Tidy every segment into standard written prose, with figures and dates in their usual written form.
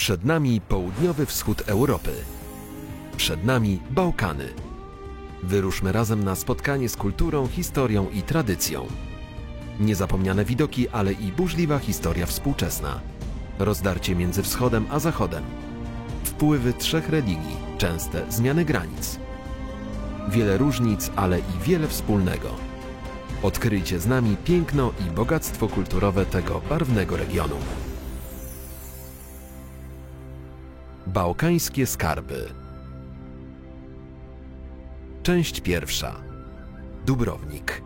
Przed nami południowy wschód Europy. Przed nami Bałkany. Wyruszmy razem na spotkanie z kulturą, historią i tradycją. Niezapomniane widoki, ale i burzliwa historia współczesna. Rozdarcie między wschodem a zachodem. Wpływy trzech religii, częste zmiany granic. Wiele różnic, ale i wiele wspólnego. Odkryjcie z nami piękno i bogactwo kulturowe tego barwnego regionu. Bałkańskie skarby. Część pierwsza. Dubrownik,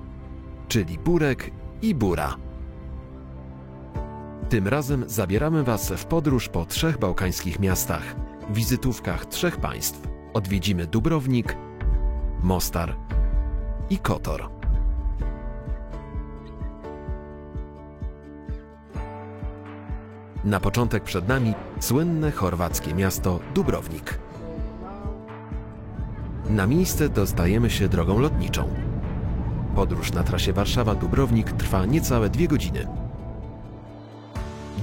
czyli Burek i Bura. Tym razem zabieramy Was w podróż po trzech bałkańskich miastach, wizytówkach trzech państw. Odwiedzimy Dubrownik, Mostar i Kotor. Na początek przed nami słynne chorwackie miasto Dubrownik. Na miejsce dostajemy się drogą lotniczą. Podróż na trasie Warszawa-Dubrownik trwa niecałe 2 godziny.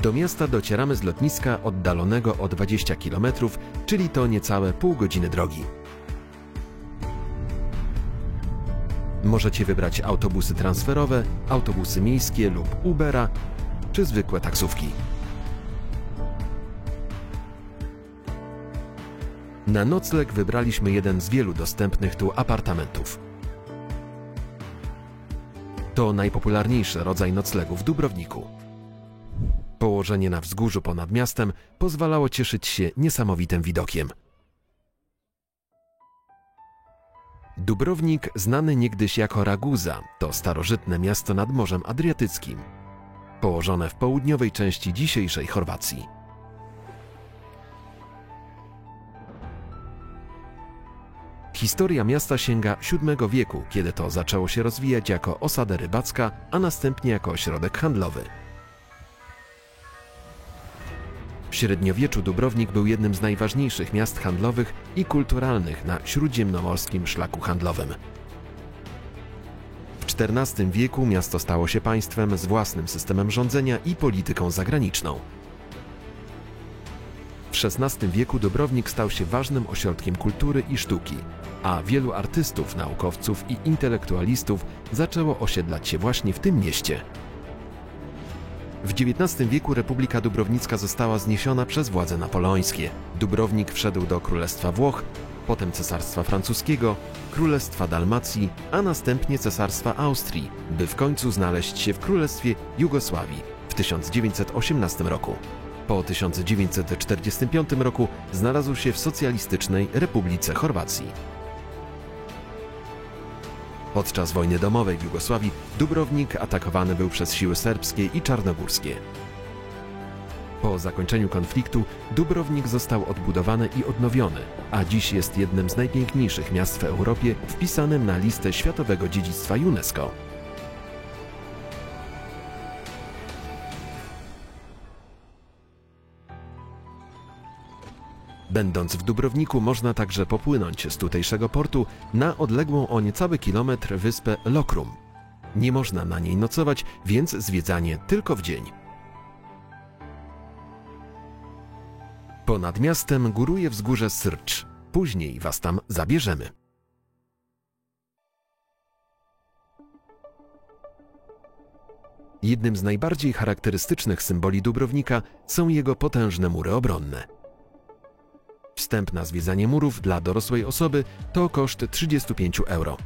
Do miasta docieramy z lotniska oddalonego o 20 km, czyli to niecałe pół godziny drogi. Możecie wybrać autobusy transferowe, autobusy miejskie lub Ubera, czy zwykłe taksówki. Na nocleg wybraliśmy jeden z wielu dostępnych tu apartamentów. To najpopularniejszy rodzaj noclegu w Dubrowniku. Położenie na wzgórzu ponad miastem pozwalało cieszyć się niesamowitym widokiem. Dubrownik, znany niegdyś jako Raguza, to starożytne miasto nad Morzem Adriatyckim, położone w południowej części dzisiejszej Chorwacji. Historia miasta sięga VII wieku, kiedy to zaczęło się rozwijać jako osada rybacka, a następnie jako ośrodek handlowy. W średniowieczu Dubrownik był jednym z najważniejszych miast handlowych i kulturalnych na śródziemnomorskim szlaku handlowym. W XIV wieku miasto stało się państwem z własnym systemem rządzenia i polityką zagraniczną. W XVI wieku Dubrownik stał się ważnym ośrodkiem kultury i sztuki, a wielu artystów, naukowców i intelektualistów zaczęło osiedlać się właśnie w tym mieście. W XIX wieku Republika Dubrownicka została zniesiona przez władze napoleońskie. Dubrownik wszedł do Królestwa Włoch, potem Cesarstwa Francuskiego, Królestwa Dalmacji, a następnie Cesarstwa Austrii, by w końcu znaleźć się w Królestwie Jugosławii w 1918 roku. Po 1945 roku znalazł się w socjalistycznej Republice Chorwacji. Podczas wojny domowej w Jugosławii Dubrownik atakowany był przez siły serbskie i czarnogórskie. Po zakończeniu konfliktu Dubrownik został odbudowany i odnowiony, a dziś jest jednym z najpiękniejszych miast w Europie, wpisanym na listę Światowego Dziedzictwa UNESCO. Będąc w Dubrowniku można także popłynąć z tutejszego portu na odległą o niecały kilometr wyspę Lokrum. Nie można na niej nocować, więc zwiedzanie tylko w dzień. Ponad miastem góruje wzgórze Srcz. Później Was tam zabierzemy. Jednym z najbardziej charakterystycznych symboli Dubrownika są jego potężne mury obronne. Wstęp na zwiedzanie murów dla dorosłej osoby to koszt 35 €.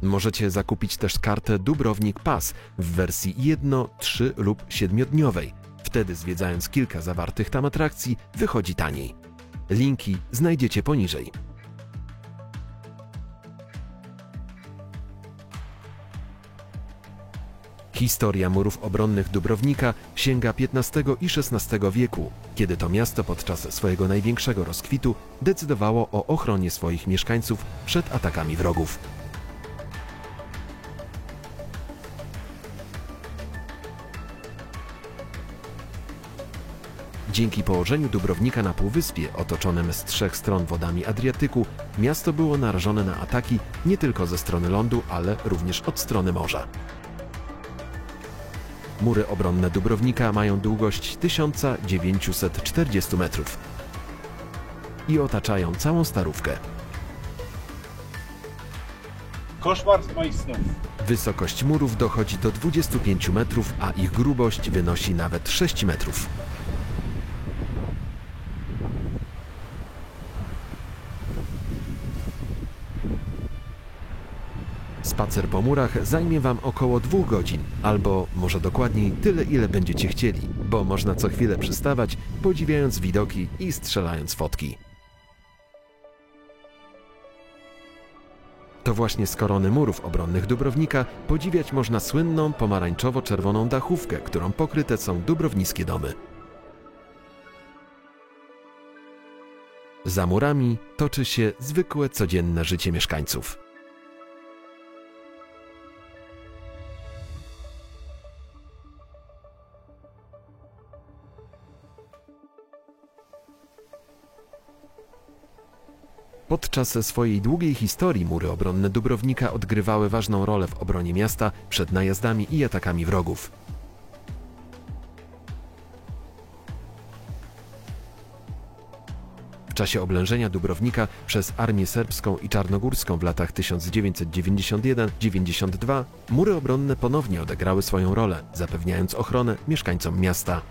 Możecie zakupić też kartę Dubrownik Pass w wersji 1-, 3- lub 7-dniowej. Wtedy zwiedzając kilka zawartych tam atrakcji wychodzi taniej. Linki znajdziecie poniżej. Historia murów obronnych Dubrownika sięga XV i XVI wieku, kiedy to miasto podczas swojego największego rozkwitu decydowało o ochronie swoich mieszkańców przed atakami wrogów. Dzięki położeniu Dubrownika na półwyspie otoczonym z 3 stron wodami Adriatyku, miasto było narażone na ataki nie tylko ze strony lądu, ale również od strony morza. Mury obronne Dubrownika mają długość 1940 metrów i otaczają całą Starówkę. Koszmar z moich snów. Wysokość murów dochodzi do 25 metrów, a ich grubość wynosi nawet 6 metrów. Spacer po murach zajmie Wam około 2 godzin, albo może dokładniej tyle, ile będziecie chcieli, bo można co chwilę przystawać, podziwiając widoki i strzelając fotki. To właśnie z korony murów obronnych Dubrownika podziwiać można słynną pomarańczowo-czerwoną dachówkę, którą pokryte są dubrownickie domy. Za murami toczy się zwykłe, codzienne życie mieszkańców. Podczas swojej długiej historii mury obronne Dubrownika odgrywały ważną rolę w obronie miasta przed najazdami i atakami wrogów. W czasie oblężenia Dubrownika przez armię serbską i czarnogórską w latach 1991-92 mury obronne ponownie odegrały swoją rolę, zapewniając ochronę mieszkańcom miasta.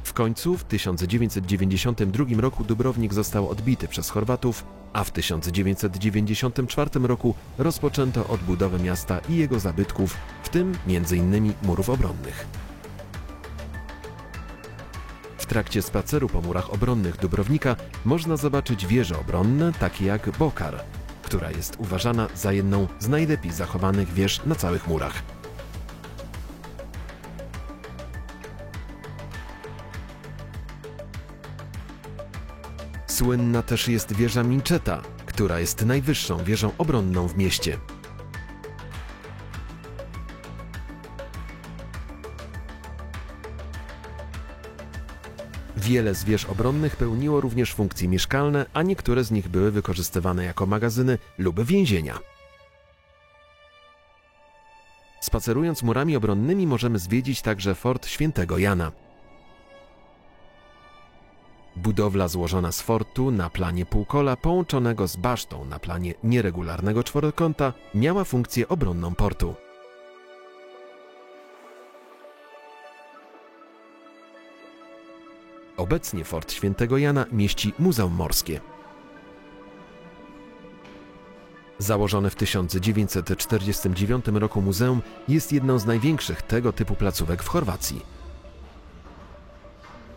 W końcu w 1992 roku Dubrownik został odbity przez Chorwatów, a w 1994 roku rozpoczęto odbudowę miasta i jego zabytków, w tym m.in. murów obronnych. W trakcie spaceru po murach obronnych Dubrownika można zobaczyć wieże obronne, takie jak Bokar, która jest uważana za jedną z najlepiej zachowanych wież na całych murach. Słynna też jest wieża Minczeta, która jest najwyższą wieżą obronną w mieście. Wiele z wież obronnych pełniło również funkcje mieszkalne, a niektóre z nich były wykorzystywane jako magazyny lub więzienia. Spacerując murami obronnymi możemy zwiedzić także fort Świętego Jana. Budowla złożona z fortu na planie półkola połączonego z basztą na planie nieregularnego czworokąta miała funkcję obronną portu. Obecnie fort Świętego Jana mieści Muzeum Morskie. Założone w 1949 roku muzeum jest jedną z największych tego typu placówek w Chorwacji.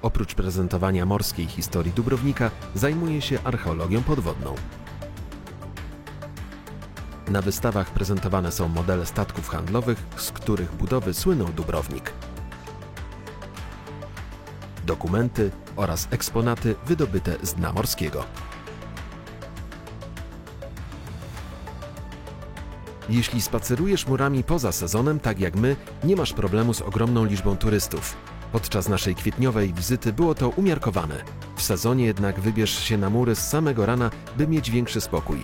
Oprócz prezentowania morskiej historii Dubrownika zajmuje się archeologią podwodną. Na wystawach prezentowane są modele statków handlowych, z których budowy słynął Dubrownik. Dokumenty oraz eksponaty wydobyte z dna morskiego. Jeśli spacerujesz murami poza sezonem, tak jak my, nie masz problemu z ogromną liczbą turystów. Podczas naszej kwietniowej wizyty było to umiarkowane. W sezonie jednak wybierz się na mury z samego rana, by mieć większy spokój.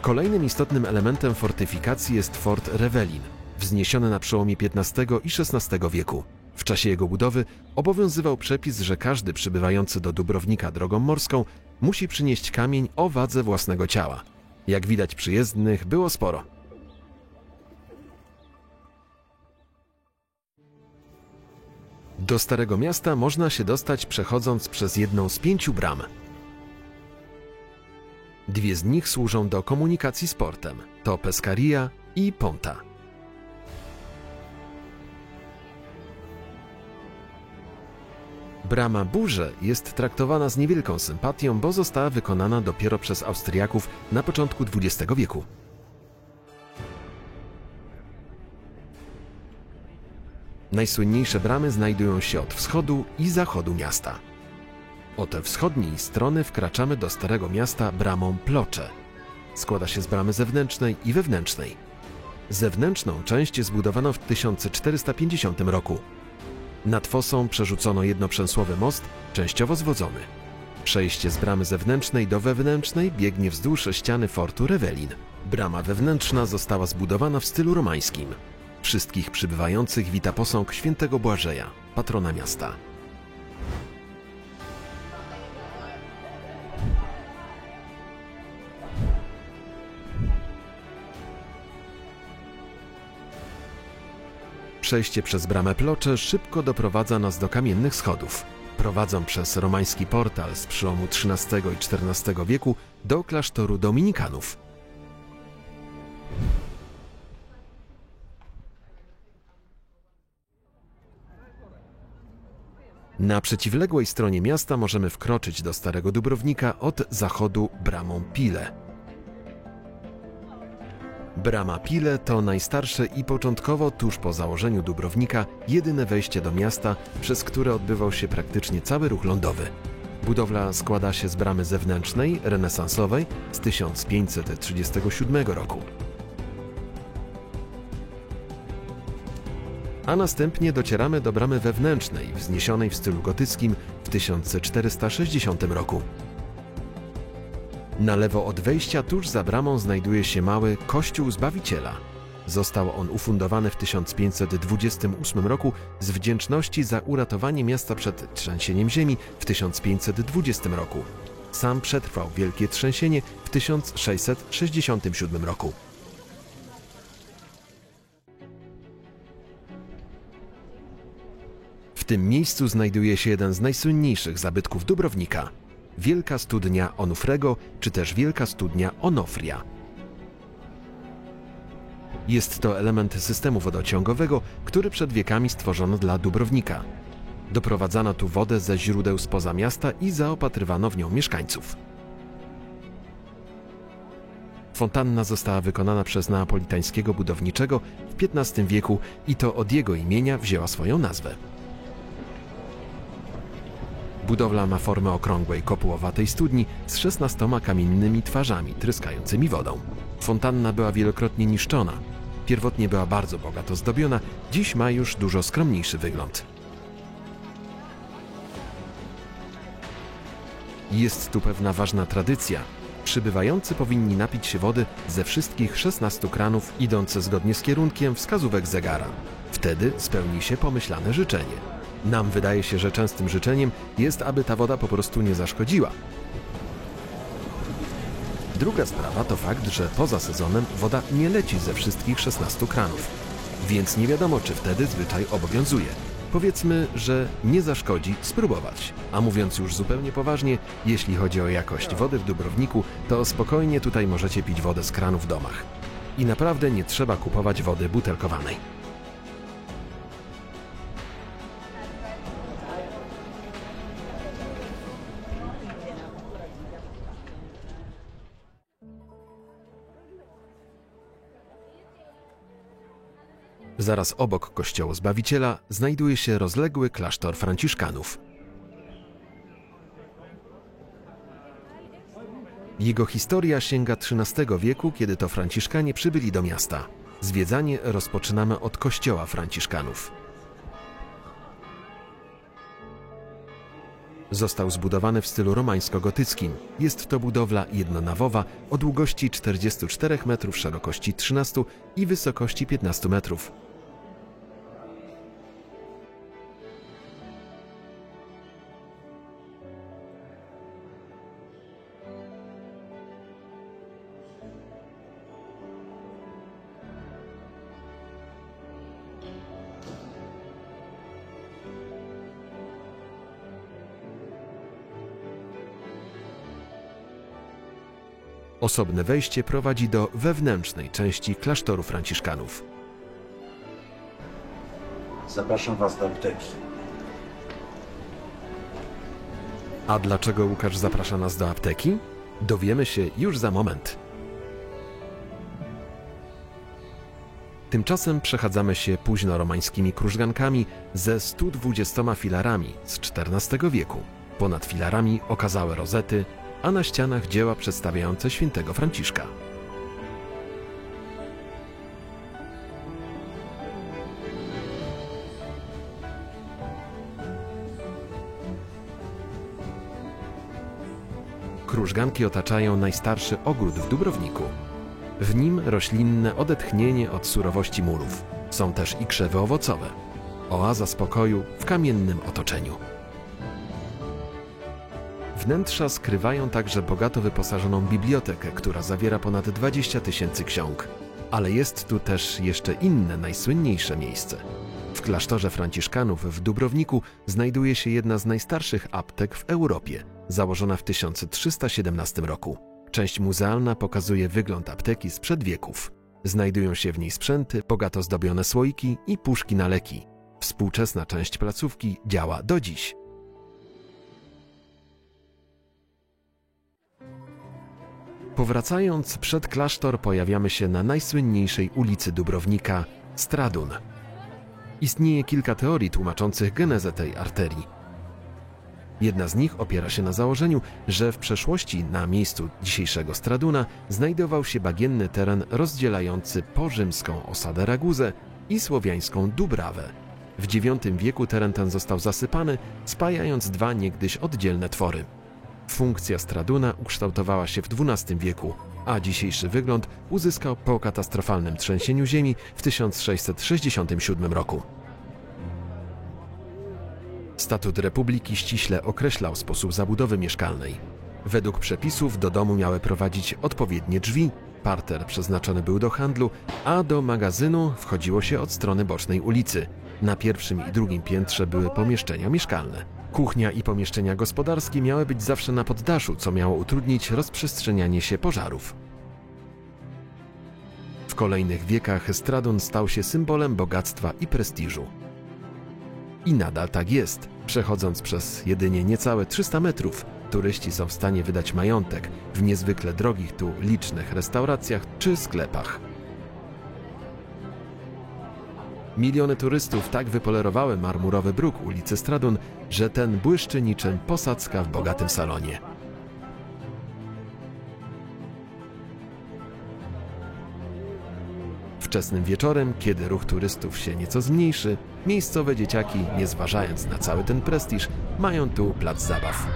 Kolejnym istotnym elementem fortyfikacji jest fort Rewelin, wzniesiony na przełomie XV i XVI wieku. W czasie jego budowy obowiązywał przepis, że każdy przybywający do Dubrownika drogą morską musi przynieść kamień o wadze własnego ciała. Jak widać, przyjezdnych było sporo. Do Starego Miasta można się dostać przechodząc przez jedną z 5 bram. 2 z nich służą do komunikacji z portem. To Pescaria i Ponta. Brama Burze jest traktowana z niewielką sympatią, bo została wykonana dopiero przez Austriaków na początku XX wieku. Najsłynniejsze bramy znajdują się od wschodu i zachodu miasta. Od wschodniej strony wkraczamy do Starego Miasta bramą Plocze. Składa się z bramy zewnętrznej i wewnętrznej. Zewnętrzną część zbudowano w 1450 roku. Nad fosą przerzucono jednoprzęsłowy most, częściowo zwodzony. Przejście z bramy zewnętrznej do wewnętrznej biegnie wzdłuż ściany fortu Rewelin. Brama wewnętrzna została zbudowana w stylu romańskim. Wszystkich przybywających wita posąg świętego Błażeja, patrona miasta. Przejście przez bramę Plocze szybko doprowadza nas do kamiennych schodów. Prowadzą przez romański portal z przełomu XIII i XIV wieku do klasztoru dominikanów. Na przeciwległej stronie miasta możemy wkroczyć do Starego Dubrownika od zachodu bramą Pile. Brama Pile to najstarsze i początkowo, tuż po założeniu Dubrownika, jedyne wejście do miasta, przez które odbywał się praktycznie cały ruch lądowy. Budowla składa się z bramy zewnętrznej, renesansowej, z 1537 roku. A następnie docieramy do bramy wewnętrznej, wzniesionej w stylu gotyckim w 1460 roku. Na lewo od wejścia, tuż za bramą, znajduje się mały Kościół Zbawiciela. Został on ufundowany w 1528 roku z wdzięczności za uratowanie miasta przed trzęsieniem ziemi w 1520 roku. Sam przetrwał wielkie trzęsienie w 1667 roku. W tym miejscu znajduje się jeden z najsłynniejszych zabytków Dubrownika – Wielka Studnia Onufrego, czy też Wielka Studnia Onofria. Jest to element systemu wodociągowego, który przed wiekami stworzono dla Dubrownika. Doprowadzano tu wodę ze źródeł spoza miasta i zaopatrywano w nią mieszkańców. Fontanna została wykonana przez neapolitańskiego budowniczego w XV wieku i to od jego imienia wzięła swoją nazwę. Budowla ma formę okrągłej, kopułowatej studni z 16 kamiennymi twarzami tryskającymi wodą. Fontanna była wielokrotnie niszczona. Pierwotnie była bardzo bogato zdobiona, dziś ma już dużo skromniejszy wygląd. Jest tu pewna ważna tradycja. Przybywający powinni napić się wody ze wszystkich 16 kranów, idąc zgodnie z kierunkiem wskazówek zegara. Wtedy spełni się pomyślane życzenie. Nam wydaje się, że częstym życzeniem jest, aby ta woda po prostu nie zaszkodziła. Druga sprawa to fakt, że poza sezonem woda nie leci ze wszystkich 16 kranów, więc nie wiadomo, czy wtedy zwyczaj obowiązuje. Powiedzmy, że nie zaszkodzi spróbować. A mówiąc już zupełnie poważnie, jeśli chodzi o jakość wody w Dubrowniku, to spokojnie tutaj możecie pić wodę z kranu w domach. I naprawdę nie trzeba kupować wody butelkowanej. Zaraz obok kościoła Zbawiciela znajduje się rozległy klasztor franciszkanów. Jego historia sięga XIII wieku, kiedy to franciszkanie przybyli do miasta. Zwiedzanie rozpoczynamy od kościoła franciszkanów. Został zbudowany w stylu romańsko-gotyckim. Jest to budowla jednonawowa o długości 44 metrów, szerokości 13 i wysokości 15 metrów. Osobne wejście prowadzi do wewnętrznej części klasztoru franciszkanów. Zapraszam Was do apteki. A dlaczego Łukasz zaprasza nas do apteki? Dowiemy się już za moment. Tymczasem przechadzamy się późnoromańskimi krużgankami ze 120 filarami z XIV wieku. Ponad filarami okazałe rozety, a na ścianach dzieła przedstawiające świętego Franciszka. Krużganki otaczają najstarszy ogród w Dubrowniku. W nim roślinne odetchnienie od surowości murów. Są też i krzewy owocowe. Oaza spokoju w kamiennym otoczeniu. Wnętrza skrywają także bogato wyposażoną bibliotekę, która zawiera ponad 20 000 ksiąg. Ale jest tu też jeszcze inne, najsłynniejsze miejsce. W klasztorze franciszkanów w Dubrowniku znajduje się jedna z najstarszych aptek w Europie, założona w 1317 roku. Część muzealna pokazuje wygląd apteki sprzed wieków. Znajdują się w niej sprzęty, bogato zdobione słoiki i puszki na leki. Współczesna część placówki działa do dziś. Powracając przed klasztor, pojawiamy się na najsłynniejszej ulicy Dubrownika – Stradun. Istnieje kilka teorii tłumaczących genezę tej arterii. Jedna z nich opiera się na założeniu, że w przeszłości na miejscu dzisiejszego Straduna znajdował się bagienny teren rozdzielający porzymską osadę Raguzę i słowiańską Dubrawę. W IX wieku teren ten został zasypany, spajając dwa niegdyś oddzielne twory. Funkcja Straduna ukształtowała się w XII wieku, a dzisiejszy wygląd uzyskał po katastrofalnym trzęsieniu ziemi w 1667 roku. Statut Republiki ściśle określał sposób zabudowy mieszkalnej. Według przepisów do domu miały prowadzić odpowiednie drzwi, parter przeznaczony był do handlu, a do magazynu wchodziło się od strony bocznej ulicy. Na pierwszym i drugim piętrze były pomieszczenia mieszkalne. Kuchnia i pomieszczenia gospodarskie miały być zawsze na poddaszu, co miało utrudnić rozprzestrzenianie się pożarów. W kolejnych wiekach Stradun stał się symbolem bogactwa i prestiżu. I nadal tak jest. Przechodząc przez jedynie niecałe 300 metrów, turyści są w stanie wydać majątek w niezwykle drogich tu licznych restauracjach czy sklepach. Miliony turystów tak wypolerowały marmurowy bruk ulicy Stradun, że ten błyszczy niczym posadzka w bogatym salonie. Wczesnym wieczorem, kiedy ruch turystów się nieco zmniejszy, miejscowe dzieciaki, nie zważając na cały ten prestiż, mają tu plac zabaw.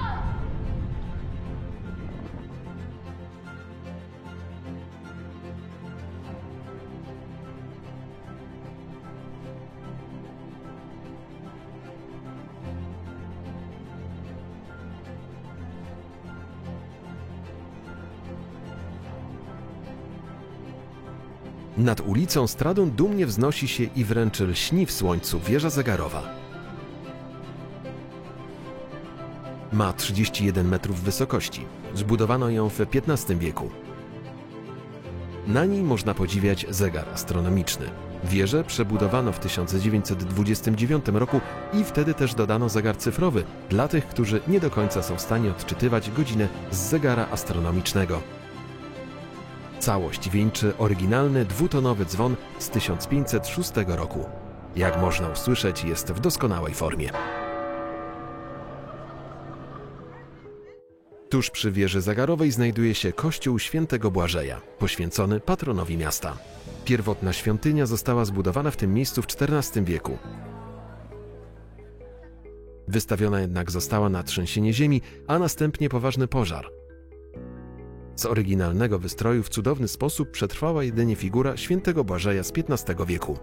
Nad ulicą Stradun dumnie wznosi się i wręcz lśni w słońcu wieża zegarowa. Ma 31 metrów wysokości. Zbudowano ją w XV wieku. Na niej można podziwiać zegar astronomiczny. Wieżę przebudowano w 1929 roku i wtedy też dodano zegar cyfrowy dla tych, którzy nie do końca są w stanie odczytywać godzinę z zegara astronomicznego. Całość wieńczy oryginalny dwutonowy dzwon z 1506 roku. Jak można usłyszeć, jest w doskonałej formie. Tuż przy wieży zegarowej znajduje się kościół Świętego Błażeja, poświęcony patronowi miasta. Pierwotna świątynia została zbudowana w tym miejscu w XIV wieku. Wystawiona jednak została na trzęsienie ziemi, a następnie poważny pożar. Z oryginalnego wystroju w cudowny sposób przetrwała jedynie figura Świętego Błażeja z XV wieku.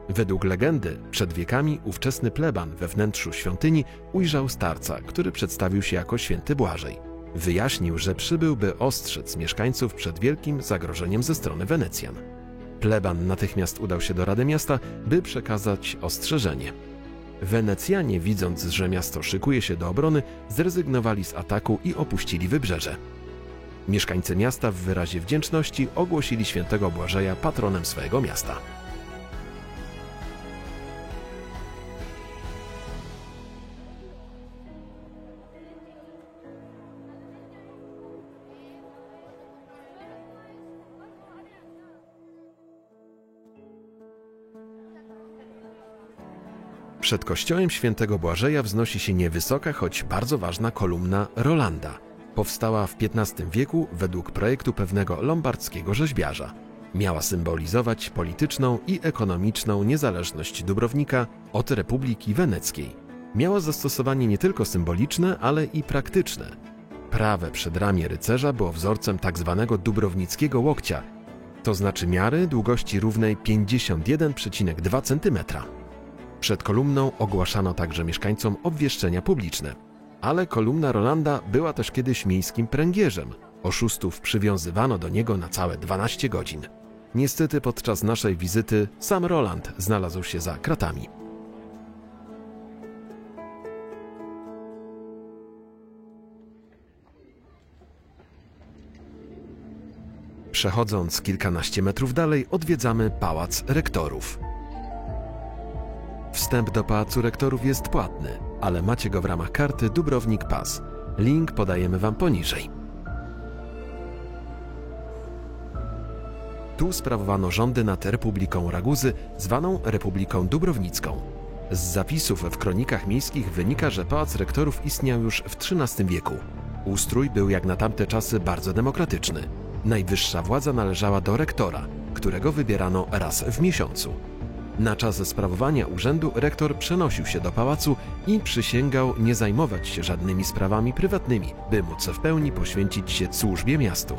Według legendy, przed wiekami ówczesny pleban we wnętrzu świątyni ujrzał starca, który przedstawił się jako Święty Błażej. Wyjaśnił, że przybył, by ostrzec mieszkańców przed wielkim zagrożeniem ze strony Wenecjan. Pleban natychmiast udał się do Rady Miasta, by przekazać ostrzeżenie. Wenecjanie, widząc, że miasto szykuje się do obrony, zrezygnowali z ataku i opuścili wybrzeże. Mieszkańcy miasta w wyrazie wdzięczności ogłosili Świętego Błażeja patronem swojego miasta. Przed kościołem Świętego Błażeja wznosi się niewysoka, choć bardzo ważna kolumna Rolanda. Powstała w XV wieku według projektu pewnego lombardzkiego rzeźbiarza. Miała symbolizować polityczną i ekonomiczną niezależność Dubrownika od Republiki Weneckiej. Miała zastosowanie nie tylko symboliczne, ale i praktyczne. Prawe przedramię rycerza było wzorcem tzw. dubrownickiego łokcia. to znaczy miary długości równej 51,2 cm. Przed kolumną ogłaszano także mieszkańcom obwieszczenia publiczne. Ale kolumna Rolanda była też kiedyś miejskim pręgierzem. Oszustów przywiązywano do niego na całe 12 godzin. Niestety podczas naszej wizyty sam Roland znalazł się za kratami. Przechodząc kilkanaście metrów dalej, odwiedzamy Pałac Rektorów. Wstęp do Pałacu Rektorów jest płatny, ale macie go w ramach karty Dubrownik Pass. Link podajemy Wam poniżej. Tu sprawowano rządy nad Republiką Raguzy, zwaną Republiką Dubrownicką. Z zapisów w kronikach miejskich wynika, że Pałac Rektorów istniał już w XIII wieku. Ustrój był jak na tamte czasy bardzo demokratyczny. Najwyższa władza należała do rektora, którego wybierano raz w miesiącu. Na czas sprawowania urzędu rektor przenosił się do pałacu i przysięgał nie zajmować się żadnymi sprawami prywatnymi, by móc w pełni poświęcić się służbie miastu.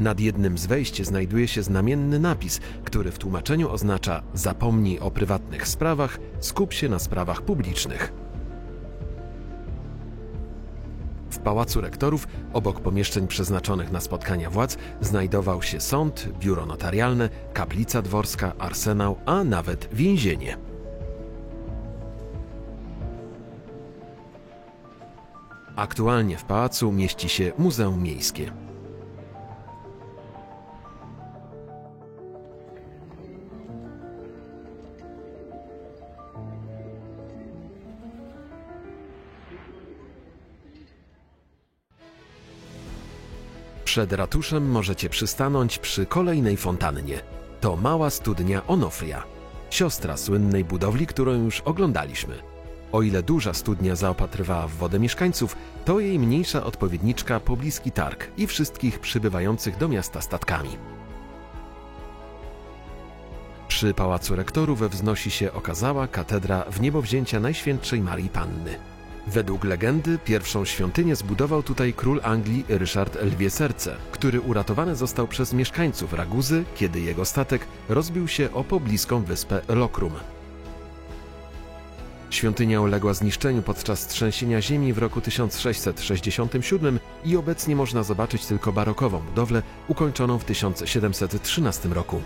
Nad jednym z wejść znajduje się znamienny napis, który w tłumaczeniu oznacza: zapomnij o prywatnych sprawach, skup się na sprawach publicznych. W Pałacu Rektorów, obok pomieszczeń przeznaczonych na spotkania władz, znajdował się sąd, biuro notarialne, kaplica dworska, arsenał, a nawet więzienie. Aktualnie w pałacu mieści się Muzeum Miejskie. Przed ratuszem możecie przystanąć przy kolejnej fontannie. To mała studnia Onofria, siostra słynnej budowli, którą już oglądaliśmy. O ile duża studnia zaopatrywała w wodę mieszkańców, to jej mniejsza odpowiedniczka pobliski targ i wszystkich przybywających do miasta statkami. Przy Pałacu Rektorów wznosi się okazała katedra Wniebowzięcia Najświętszej Marii Panny. Według legendy pierwszą świątynię zbudował tutaj król Anglii Ryszard Lwie Serce, który uratowany został przez mieszkańców Raguzy, kiedy jego statek rozbił się o pobliską wyspę Lokrum. Świątynia uległa zniszczeniu podczas trzęsienia ziemi w roku 1667 i obecnie można zobaczyć tylko barokową budowlę ukończoną w 1713 roku.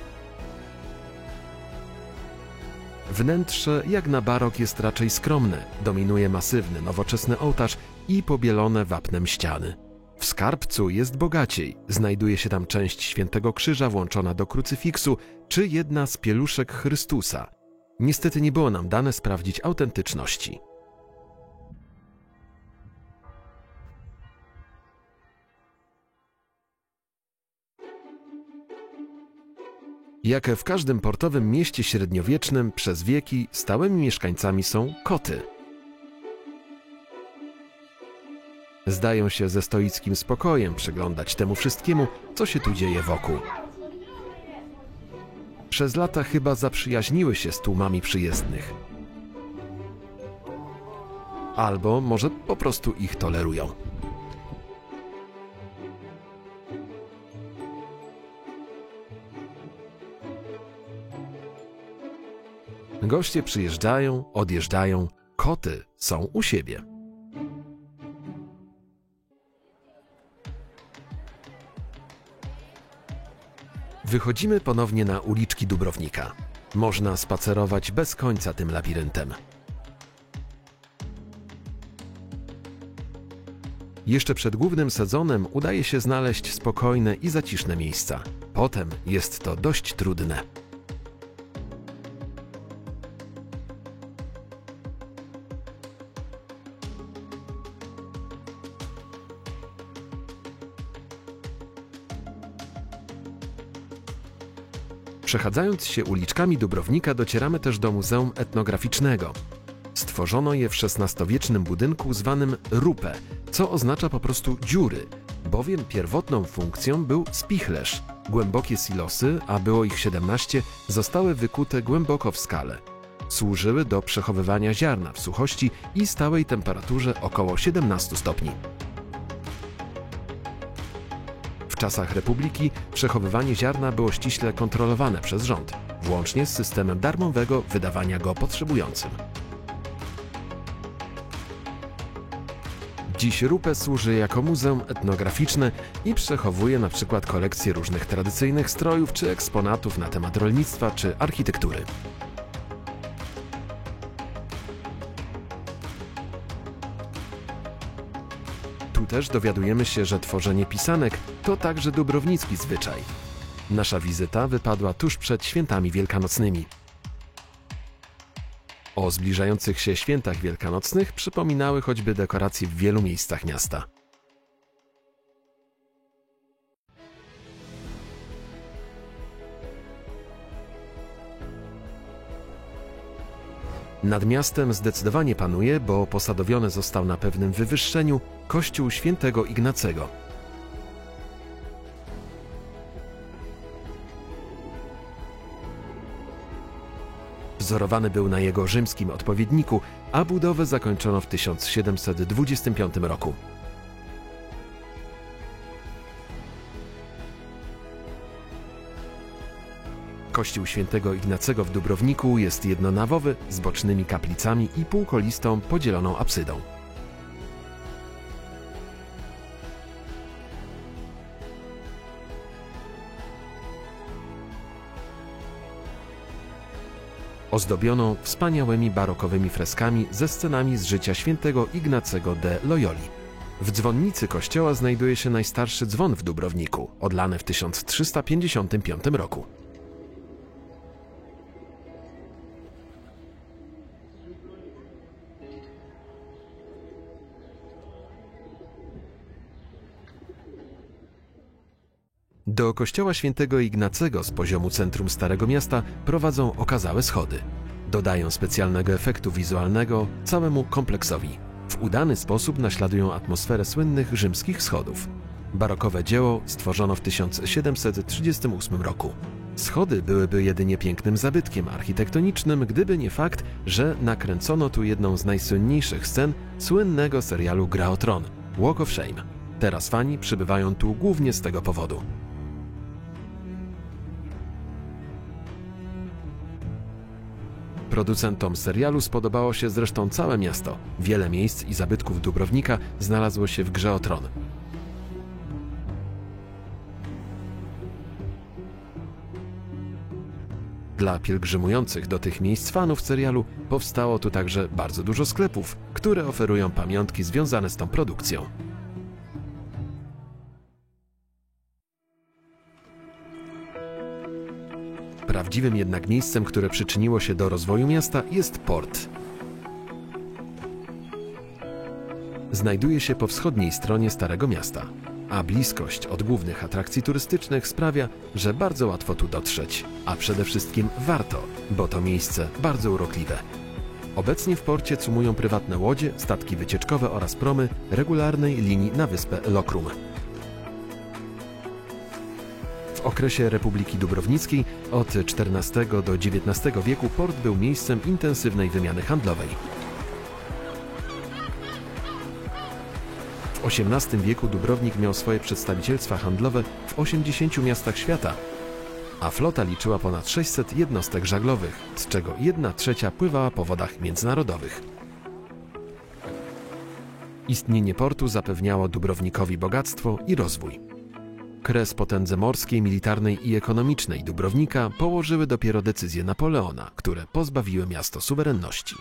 Wnętrze jak na barok jest raczej skromne, dominuje masywny, nowoczesny ołtarz i pobielone wapnem ściany. W skarbcu jest bogaciej, znajduje się tam część Świętego Krzyża włączona do krucyfiksu, czy jedna z pieluszek Chrystusa. Niestety nie było nam dane sprawdzić autentyczności. Jak w każdym portowym mieście średniowiecznym, przez wieki stałymi mieszkańcami są koty. Zdają się ze stoickim spokojem przyglądać temu wszystkiemu, co się tu dzieje wokół. Przez lata chyba zaprzyjaźniły się z tłumami przyjezdnych. Albo może po prostu ich tolerują. Goście przyjeżdżają, odjeżdżają, koty są u siebie. Wychodzimy ponownie na uliczki Dubrownika. Można spacerować bez końca tym labiryntem. Jeszcze przed głównym sezonem udaje się znaleźć spokojne i zaciszne miejsca. Potem jest to dość trudne. Przechadzając się uliczkami Dubrownika docieramy też do Muzeum Etnograficznego. Stworzono je w XVI-wiecznym budynku zwanym Rupę, co oznacza po prostu dziury, bowiem pierwotną funkcją był spichlerz, Głębokie silosy, a było ich 17, zostały wykute głęboko w skale. Służyły do przechowywania ziarna w suchości i stałej temperaturze około 17 stopni. W czasach Republiki przechowywanie ziarna było ściśle kontrolowane przez rząd, włącznie z systemem darmowego wydawania go potrzebującym. Dziś Rupe służy jako muzeum etnograficzne i przechowuje np. kolekcje różnych tradycyjnych strojów czy eksponatów na temat rolnictwa czy architektury. Tu też dowiadujemy się, że tworzenie pisanek to także dubrownicki zwyczaj. Nasza wizyta wypadła tuż przed świętami wielkanocnymi. O zbliżających się świętach wielkanocnych przypominały choćby dekoracje w wielu miejscach miasta. Nad miastem zdecydowanie panuje, bo posadowiony został na pewnym wywyższeniu kościół świętego Ignacego. Wzorowany był na jego rzymskim odpowiedniku, a budowę zakończono w 1725 roku. Kościół świętego Ignacego w Dubrowniku jest jednonawowy, z bocznymi kaplicami i półkolistą, podzieloną apsydą. Ozdobioną wspaniałymi barokowymi freskami ze scenami z życia świętego Ignacego de Loyoli. W dzwonnicy kościoła znajduje się najstarszy dzwon w Dubrowniku, odlany w 1355 roku. Do kościoła świętego Ignacego z poziomu centrum Starego Miasta prowadzą okazałe schody. Dodają specjalnego efektu wizualnego całemu kompleksowi. W udany sposób naśladują atmosferę słynnych rzymskich schodów. Barokowe dzieło stworzono w 1738 roku. Schody byłyby jedynie pięknym zabytkiem architektonicznym, gdyby nie fakt, że nakręcono tu jedną z najsłynniejszych scen słynnego serialu Gra o Tron – Walk of Shame. Teraz fani przybywają tu głównie z tego powodu. Producentom serialu spodobało się zresztą całe miasto. Wiele miejsc i zabytków Dubrownika znalazło się w Grze o Tron. Dla pielgrzymujących do tych miejsc fanów serialu powstało tu także bardzo dużo sklepów, które oferują pamiątki związane z tą produkcją. Prawdziwym jednak miejscem, które przyczyniło się do rozwoju miasta, jest port. Znajduje się po wschodniej stronie Starego Miasta, a bliskość od głównych atrakcji turystycznych sprawia, że bardzo łatwo tu dotrzeć, a przede wszystkim warto, bo to miejsce bardzo urokliwe. Obecnie w porcie cumują prywatne łodzie, statki wycieczkowe oraz promy regularnej linii na wyspę Lokrum. W okresie Republiki Dubrownickiej od XIV do XIX wieku port był miejscem intensywnej wymiany handlowej. W XVIII wieku Dubrownik miał swoje przedstawicielstwa handlowe w 80 miastach świata, a flota liczyła ponad 600 jednostek żaglowych, z czego 1/3 pływała po wodach międzynarodowych. Istnienie portu zapewniało Dubrownikowi bogactwo i rozwój. Kres potędze morskiej, militarnej i ekonomicznej Dubrownika położyły dopiero decyzje Napoleona, które pozbawiły miasto suwerenności.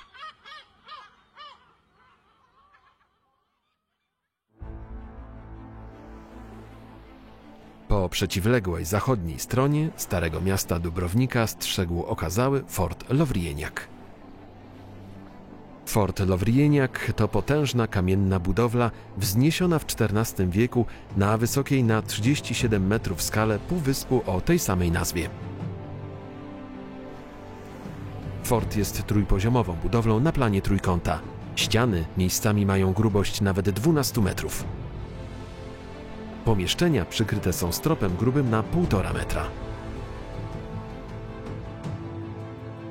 Po przeciwległej zachodniej stronie Starego Miasta Dubrownika strzegł okazały Fort Lowrieniak. Fort Lowrieniak to potężna kamienna budowla wzniesiona w XIV wieku na wysokiej na 37 metrów skale półwyspu o tej samej nazwie. Fort jest trójpoziomową budowlą na planie trójkąta. Ściany miejscami mają grubość nawet 12 metrów. Pomieszczenia przykryte są stropem grubym na 1,5 metra.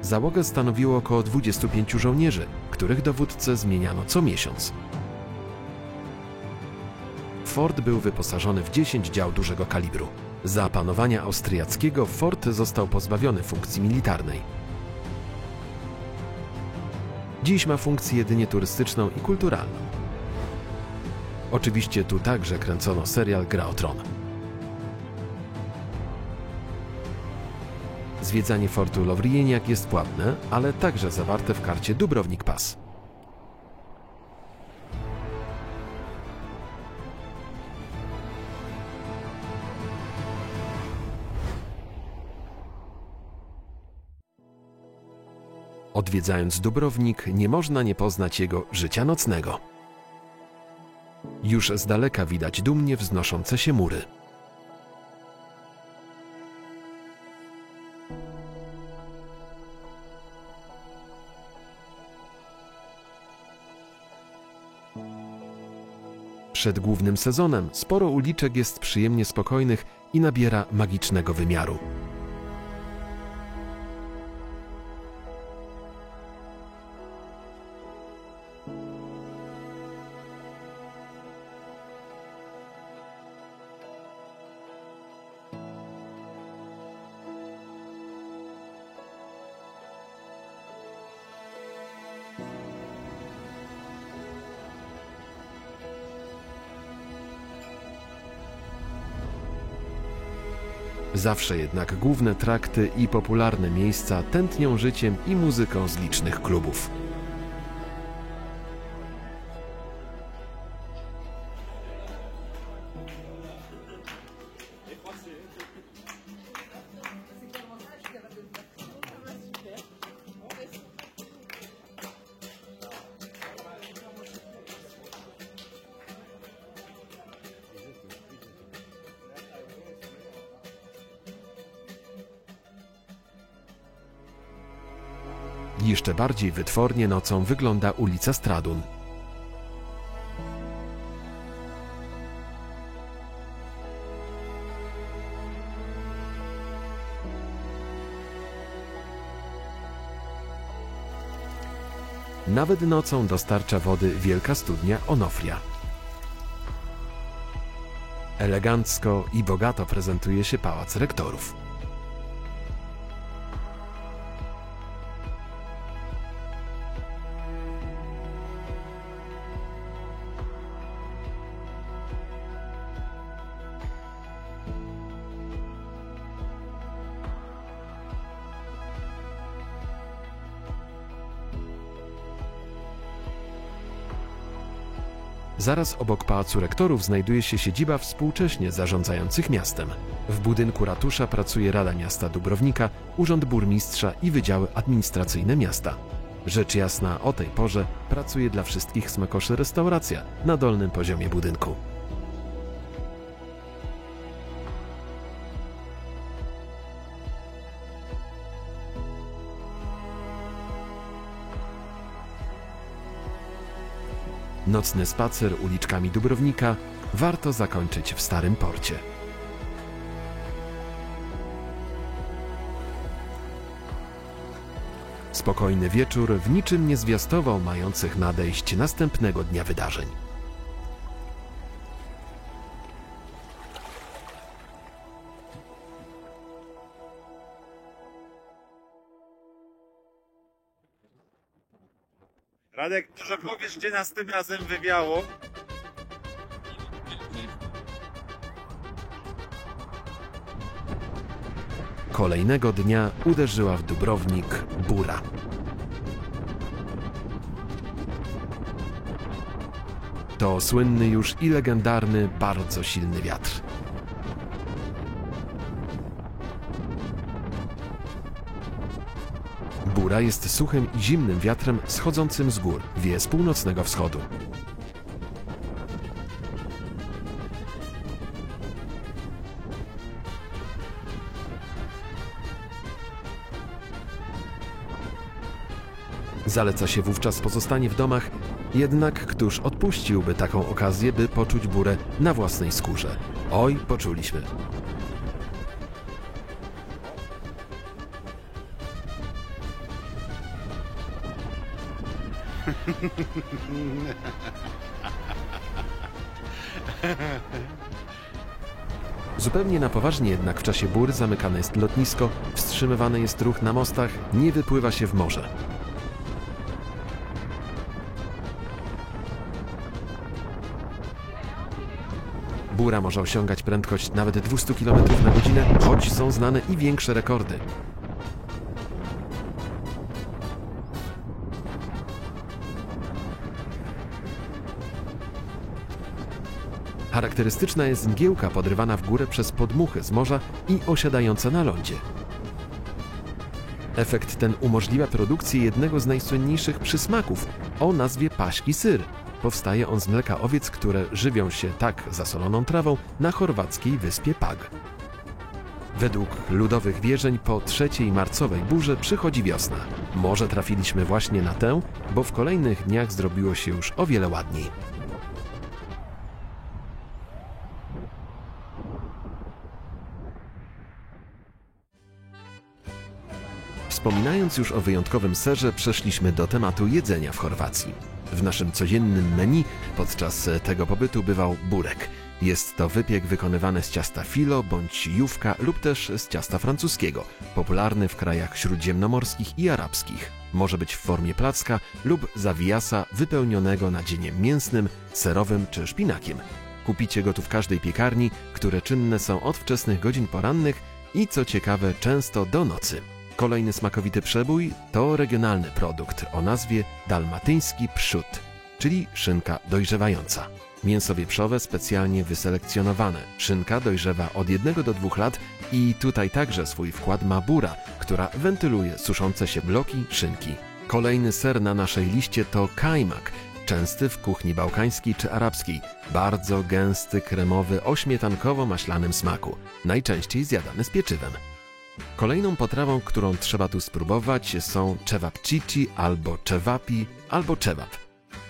Załogę stanowiło około 25 żołnierzy, których dowódcę zmieniano co miesiąc. Fort był wyposażony w 10 dział dużego kalibru. Za panowania austriackiego fort został pozbawiony funkcji militarnej. Dziś ma funkcję jedynie turystyczną i kulturalną. Oczywiście tu także kręcono serial Gra o Tron. Zwiedzanie fortu Lovrieniak jest płatne, ale także zawarte w karcie Dubrownik Pass. Odwiedzając Dubrownik, nie można nie poznać jego życia nocnego. Już z daleka widać dumnie wznoszące się mury. Przed głównym sezonem sporo uliczek jest przyjemnie spokojnych i nabiera magicznego wymiaru. Zawsze jednak główne trakty i popularne miejsca tętnią życiem i muzyką z licznych klubów. Jeszcze bardziej wytwornie nocą wygląda ulica Stradun. Nawet nocą dostarcza wody wielka studnia Onofria. Elegancko i bogato prezentuje się Pałac Rektorów. Zaraz obok Pałacu Rektorów znajduje się siedziba współcześnie zarządzających miastem. W budynku ratusza pracuje Rada Miasta Dubrownika, Urząd Burmistrza i Wydziały Administracyjne Miasta. Rzecz jasna, o tej porze pracuje dla wszystkich smakoszy restauracja na dolnym poziomie budynku. Nocny spacer uliczkami Dubrownika warto zakończyć w Starym Porcie. Spokojny wieczór w niczym nie zwiastował mających nadejść następnego dnia wydarzeń. Radek, może powiesz, gdzie nas tym razem wywiało? Kolejnego dnia uderzyła w Dubrownik bura. To słynny już i legendarny, bardzo silny wiatr. Bura jest suchym i zimnym wiatrem schodzącym z gór, wieje z północnego wschodu. Zaleca się wówczas pozostanie w domach, jednak któż odpuściłby taką okazję, by poczuć burę na własnej skórze? Oj, poczuliśmy. Zupełnie na poważnie jednak w czasie bór zamykane jest lotnisko, wstrzymywany jest ruch na mostach, nie wypływa się w morze. Bura może osiągać prędkość nawet 200 km na godzinę, choć są znane i większe rekordy. Charakterystyczna jest mgiełka podrywana w górę przez podmuchy z morza i osiadająca na lądzie. Efekt ten umożliwia produkcję jednego z najsłynniejszych przysmaków o nazwie paśki syr. Powstaje on z mleka owiec, które żywią się tak zasoloną trawą na chorwackiej wyspie Pag. Według ludowych wierzeń po 3. marcowej burze przychodzi wiosna. Może trafiliśmy właśnie na tę, bo w kolejnych dniach zrobiło się już o wiele ładniej. Wspominając już o wyjątkowym serze, przeszliśmy do tematu jedzenia w Chorwacji. W naszym codziennym menu podczas tego pobytu bywał burek. Jest to wypiek wykonywany z ciasta filo bądź jówka lub też z ciasta francuskiego, popularny w krajach śródziemnomorskich i arabskich. Może być w formie placka lub zawijasa wypełnionego nadzieniem mięsnym, serowym czy szpinakiem. Kupicie go tu w każdej piekarni, które czynne są od wczesnych godzin porannych i co ciekawe często do nocy. Kolejny smakowity przebój to regionalny produkt o nazwie dalmatyński przód, czyli szynka dojrzewająca. Mięso wieprzowe specjalnie wyselekcjonowane. Szynka dojrzewa od 1 do 2 lat i tutaj także swój wkład ma bura, która wentyluje suszące się bloki szynki. Kolejny ser na naszej liście to kajmak, częsty w kuchni bałkańskiej czy arabskiej, bardzo gęsty, kremowy, o śmietankowo-maślanym smaku, najczęściej zjadany z pieczywem. Kolejną potrawą, którą trzeba tu spróbować, są cevapcici albo cevapi albo cevap.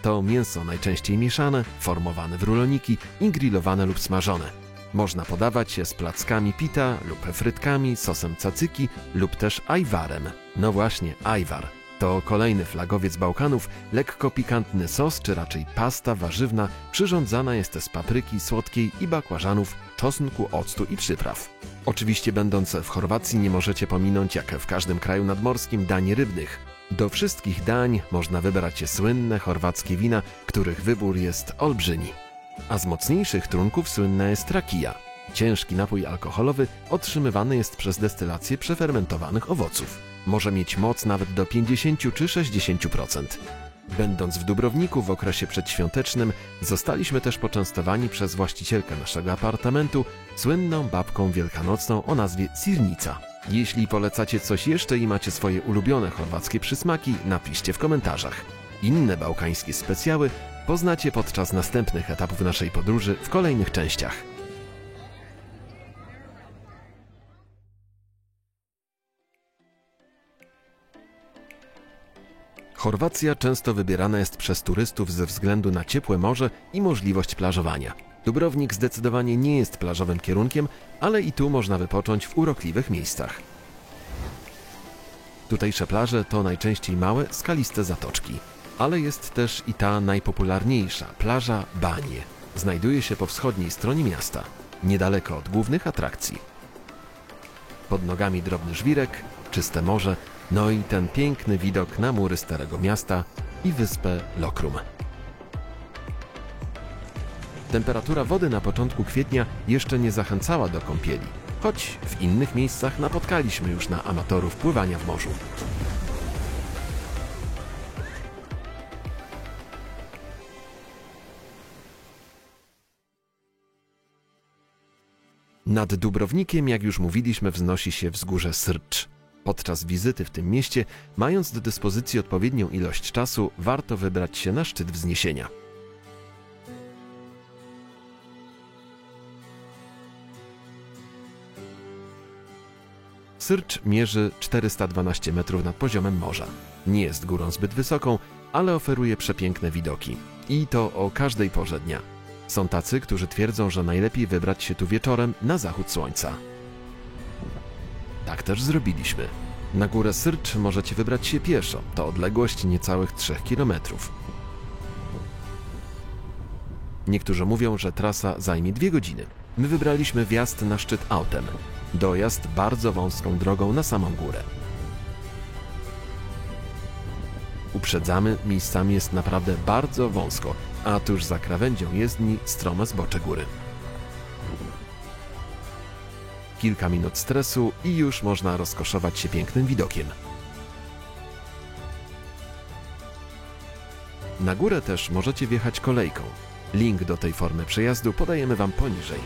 To mięso najczęściej mieszane, formowane w ruloniki i grillowane lub smażone. Można podawać je z plackami pita lub frytkami, sosem cacyki lub też ajwarem. No właśnie, ajwar. To kolejny flagowiec Bałkanów, lekko pikantny sos, czy raczej pasta warzywna, przyrządzana jest z papryki słodkiej i bakłażanów, czosnku, octu i przypraw. Oczywiście będąc w Chorwacji nie możecie pominąć, jak w każdym kraju nadmorskim, dań rybnych. Do wszystkich dań można wybrać słynne chorwackie wina, których wybór jest olbrzymi. A z mocniejszych trunków słynna jest rakija. Ciężki napój alkoholowy otrzymywany jest przez destylację przefermentowanych owoców. Może mieć moc nawet do 50 czy 60%. Będąc w Dubrowniku w okresie przedświątecznym, zostaliśmy też poczęstowani przez właścicielkę naszego apartamentu słynną babką wielkanocną o nazwie sirnica. Jeśli polecacie coś jeszcze i macie swoje ulubione chorwackie przysmaki, napiszcie w komentarzach. Inne bałkańskie specjały poznacie podczas następnych etapów naszej podróży w kolejnych częściach. Chorwacja często wybierana jest przez turystów ze względu na ciepłe morze i możliwość plażowania. Dubrownik zdecydowanie nie jest plażowym kierunkiem, ale i tu można wypocząć w urokliwych miejscach. Tutejsze plaże to najczęściej małe, skaliste zatoczki. Ale jest też i ta najpopularniejsza, plaża Banje. Znajduje się po wschodniej stronie miasta, niedaleko od głównych atrakcji. Pod nogami drobny żwirek, czyste morze, no i ten piękny widok na mury Starego Miasta i wyspę Lokrum. Temperatura wody na początku kwietnia jeszcze nie zachęcała do kąpieli, choć w innych miejscach napotkaliśmy już na amatorów pływania w morzu. Nad Dubrownikiem, jak już mówiliśmy, wznosi się wzgórze Srcz. Podczas wizyty w tym mieście, mając do dyspozycji odpowiednią ilość czasu, warto wybrać się na szczyt wzniesienia. Srcz mierzy 412 metrów nad poziomem morza. Nie jest górą zbyt wysoką, ale oferuje przepiękne widoki. I to o każdej porze dnia. Są tacy, którzy twierdzą, że najlepiej wybrać się tu wieczorem na zachód słońca. Tak też zrobiliśmy. Na górę Syrcz możecie wybrać się pieszo, to odległość niecałych 3 km. Niektórzy mówią, że trasa zajmie 2 godziny. My wybraliśmy wjazd na szczyt autem, dojazd bardzo wąską drogą na samą górę. Uprzedzamy, miejscami jest naprawdę bardzo wąsko, a tuż za krawędzią jezdni strome zbocze góry. Kilka minut stresu i już można rozkoszować się pięknym widokiem. Na górę też możecie wjechać kolejką. Link do tej formy przejazdu podajemy Wam poniżej.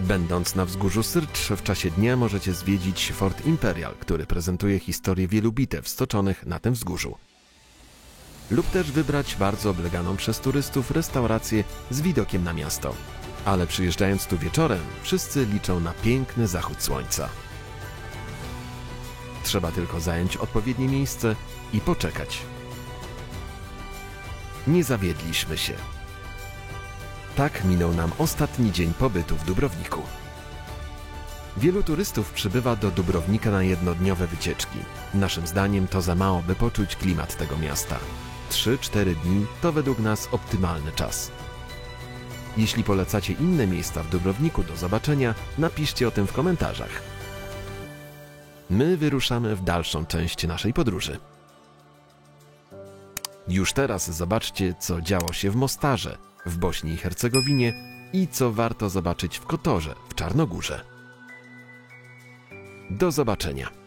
Będąc na wzgórzu Syrcz, w czasie dnia możecie zwiedzić Fort Imperial, który prezentuje historię wielu bitew stoczonych na tym wzgórzu. Lub też wybrać bardzo obleganą przez turystów restaurację z widokiem na miasto. Ale przyjeżdżając tu wieczorem, wszyscy liczą na piękny zachód słońca. Trzeba tylko zająć odpowiednie miejsce i poczekać. Nie zawiedliśmy się. Tak minął nam ostatni dzień pobytu w Dubrowniku. Wielu turystów przybywa do Dubrownika na jednodniowe wycieczki. Naszym zdaniem to za mało, by poczuć klimat tego miasta. 3-4 dni to według nas optymalny czas. Jeśli polecacie inne miejsca w Dubrowniku do zobaczenia, napiszcie o tym w komentarzach. My wyruszamy w dalszą część naszej podróży. Już teraz zobaczcie, co działo się w Mostarze, w Bośni i Hercegowinie i co warto zobaczyć w Kotorze, w Czarnogórze. Do zobaczenia.